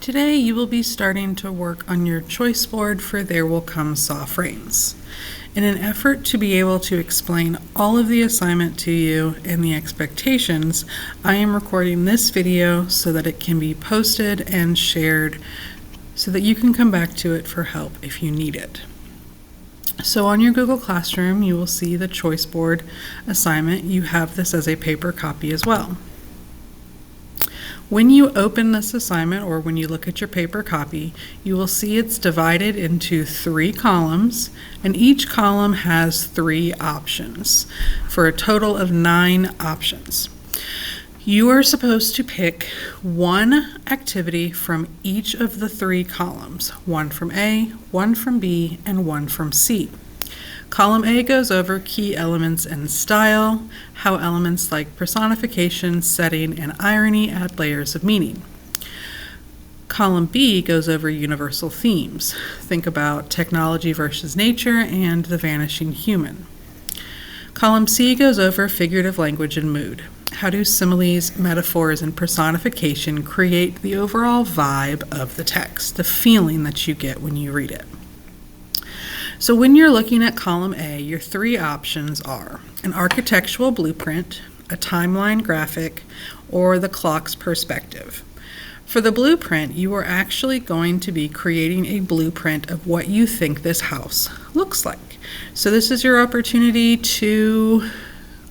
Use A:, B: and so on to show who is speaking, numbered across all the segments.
A: Today you will be starting to work on your choice board for There Will Come Soft Rains. In an effort to be able to explain all of the assignment to you and the expectations, I am recording this video so that it can be posted and shared so that you can come back to it for help if you need it. So on your Google Classroom, you will see the choice board assignment. You have this as a paper copy as well. When you open this assignment, or when you look at your paper copy, you will see it's divided into 3 columns, and each column has 3 options for a total of 9 options. You are supposed to pick one activity from each of the 3 columns, one from A, one from B, and one from C. Column A goes over key elements and style, how elements like personification, setting, and irony add layers of meaning. Column B goes over universal themes. Think about technology versus nature and the vanishing human. Column C goes over figurative language and mood. How do similes, metaphors, and personification create the overall vibe of the text, the feeling that you get when you read it? So when you're looking at column A, your 3 options are an architectural blueprint, a timeline graphic, or the clock's perspective. For the blueprint, you are actually going to be creating a blueprint of what you think this house looks like. So this is your opportunity to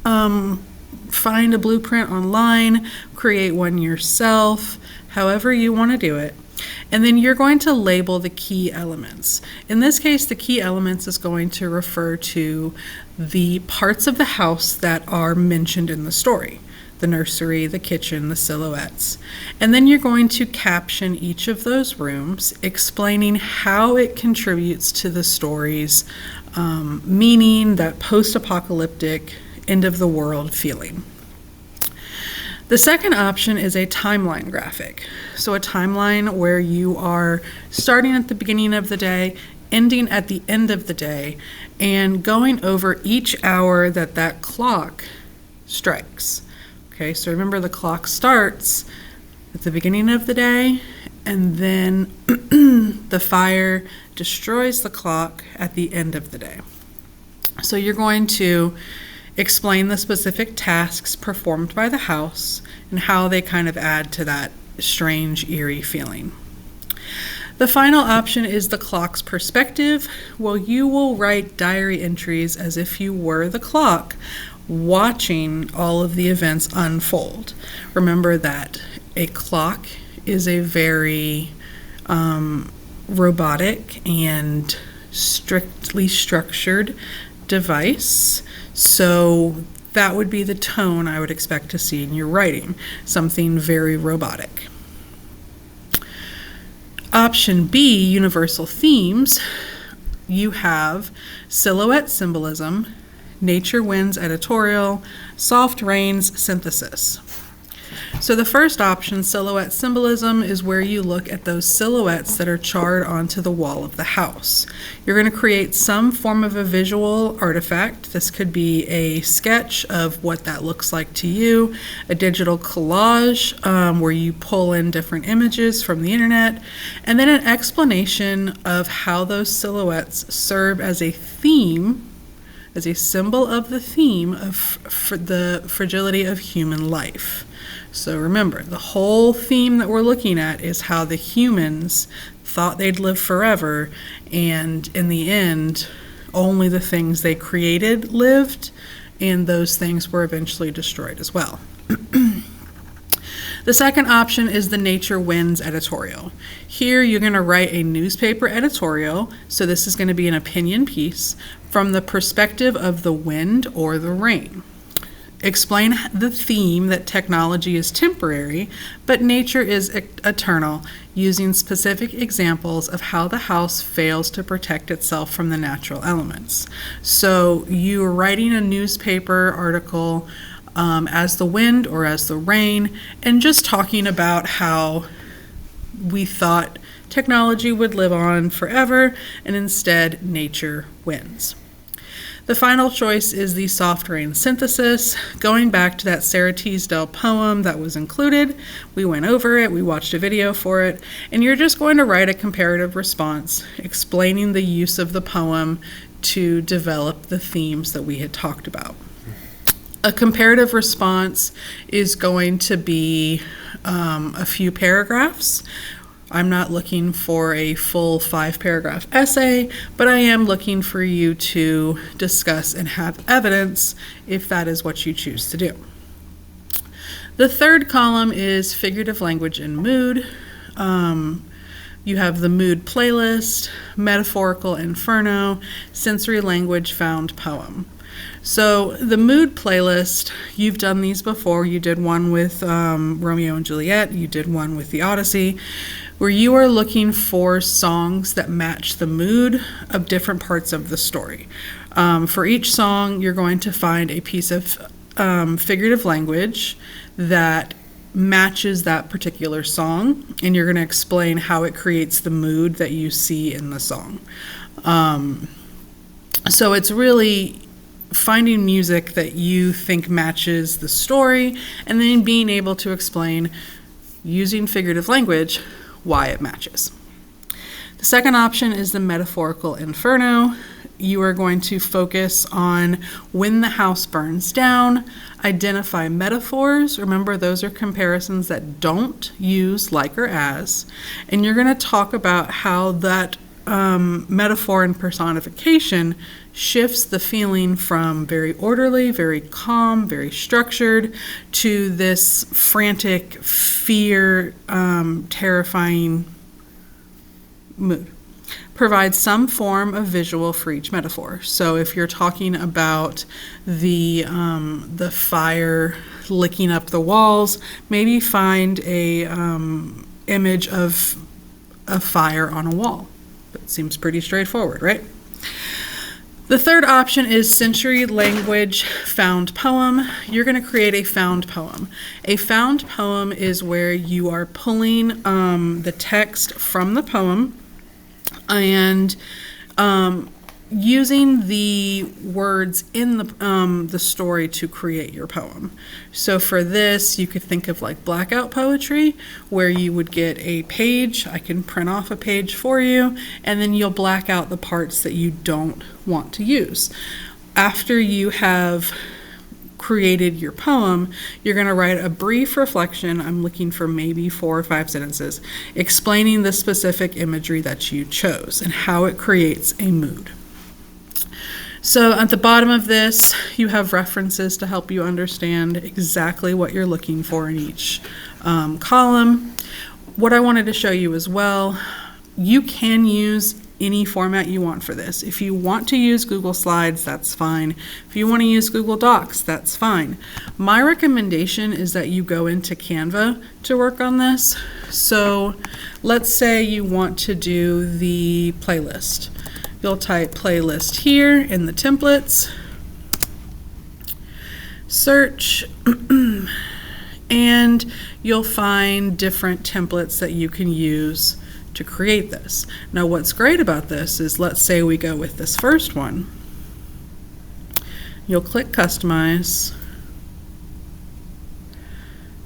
A: find a blueprint online, create one yourself, however you want to do it. And then you're going to label the key elements. In this case, the key elements is going to refer to the parts of the house that are mentioned in the story. The nursery, the kitchen, the silhouettes. And then you're going to caption each of those rooms, explaining how it contributes to the story's meaning, that post-apocalyptic, end-of-the-world feeling. The second option is a timeline graphic. So a timeline where you are starting at the beginning of the day, ending at the end of the day, and going over each hour that clock strikes. Okay, so remember the clock starts at the beginning of the day, and then the fire destroys the clock at the end of the day. So you're going to explain the specific tasks performed by the house and how they kind of add to that strange, eerie feeling. The final option is the clock's perspective. Well, you will write diary entries as if you were the clock, watching all of the events unfold. Remember that a clock is a very robotic and strictly structured device. So that would be the tone I would expect to see in your writing, something very robotic. Option B, universal themes. You have silhouette symbolism, nature winds editorial, soft rains synthesis. So the first option, silhouette symbolism, is where you look at those silhouettes that are charred onto the wall of the house. You're going to create some form of a visual artifact. This could be a sketch of what that looks like to you, a digital collage where you pull in different images from the internet, and then an explanation of how those silhouettes serve as a theme, as a symbol of the theme of the fragility of human life. So remember, the whole theme that we're looking at is how the humans thought they'd live forever, and in the end, only the things they created lived, and those things were eventually destroyed as well. The second option is the nature winds editorial. Here you're going to write a newspaper editorial, so this is going to be an opinion piece from the perspective of the wind or the rain. Explain the theme that technology is temporary, but nature is eternal, using specific examples of how the house fails to protect itself from the natural elements. So you're writing a newspaper article as the wind or as the rain, and just talking about how we thought technology would live on forever, and instead nature wins. The final choice is the soft rain synthesis. Going back to that Sarah Teasdale poem that was included, we went over it, we watched a video for it, and you're just going to write a comparative response explaining the use of the poem to develop the themes that we had talked about. A comparative response is going to be a few paragraphs. I'm not looking for a full 5-paragraph essay, but I am looking for you to discuss and have evidence if that is what you choose to do. The third column is figurative language and mood. You have the mood playlist, metaphorical inferno, sensory language found poem. So the mood playlist, you've done these before. You did one with Romeo and Juliet. You did one with the Odyssey, where you are looking for songs that match the mood of different parts of the story. For each song, you're going to find a piece of figurative language that matches that particular song, and you're going to explain how it creates the mood that you see in the song. So it's really finding music that you think matches the story, and then being able to explain, using figurative language, why it matches. The second option is the metaphorical inferno. You are going to focus on when the house burns down, identify metaphors. Remember, those are comparisons that don't use like or as. And you're going to talk about how that metaphor and personification shifts the feeling from very orderly, very calm, very structured, to this frantic, fear, terrifying mood. Provide some form of visual for each metaphor. So if you're talking about the fire licking up the walls, maybe find a image of a fire on a wall. That seems pretty straightforward, right? The third option is sensory language found poem. You're going to create a found poem. A found poem is where you are pulling the text from the poem and using the words in the story to create your poem. So for this, you could think of like blackout poetry, where you would get a page. I can print off a page for you, and then you'll black out the parts that you don't want to use. After you have created your poem, you're going to write a brief reflection. I'm looking for maybe 4 or 5 sentences explaining the specific imagery that you chose and how it creates a mood. So at the bottom of this, you have references to help you understand exactly what you're looking for in each column. What I wanted to show you as well, you can use any format you want for this. If you want to use Google Slides, that's fine. If you want to use Google Docs, that's fine. My recommendation is that you go into Canva to work on this. So let's say you want to do the playlist. You'll type playlist here in the templates, search, and you'll find different templates that you can use to create this. Now what's great about this is, let's say we go with this first one. You'll click customize,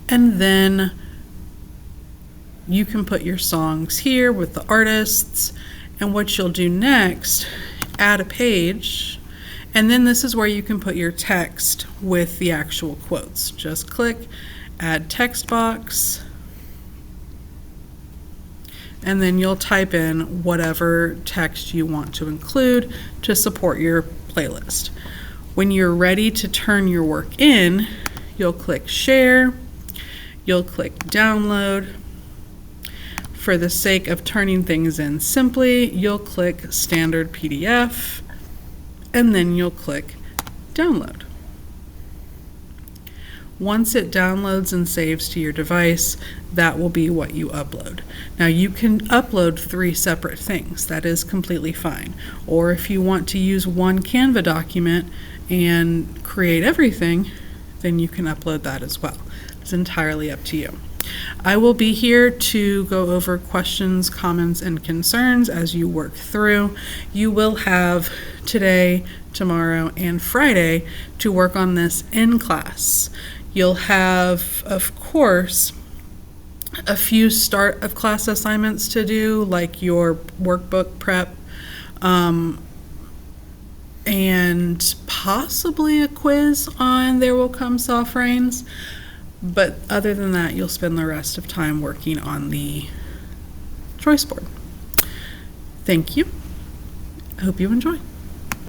A: and then you can put your songs here with the artists. And what you'll do next, add a page, and then this is where you can put your text with the actual quotes. Just click add text box, and then you'll type in whatever text you want to include to support your playlist. When you're ready to turn your work in, you'll click share, you'll click download. For the sake of turning things in simply, you'll click standard PDF, and then you'll click download. Once it downloads and saves to your device, that will be what you upload. Now you can upload 3 separate things. That is completely fine. Or if you want to use one Canva document and create everything, then you can upload that as well. It's entirely up to you. I will be here to go over questions, comments, and concerns as you work through. You will have today, tomorrow, and Friday to work on this in class. You'll have, of course, a few start of class assignments to do, like your workbook prep, and possibly a quiz on There Will Come Soft Rains. But other than that, you'll spend the rest of time working on the choice board. Thank you. I hope you enjoy.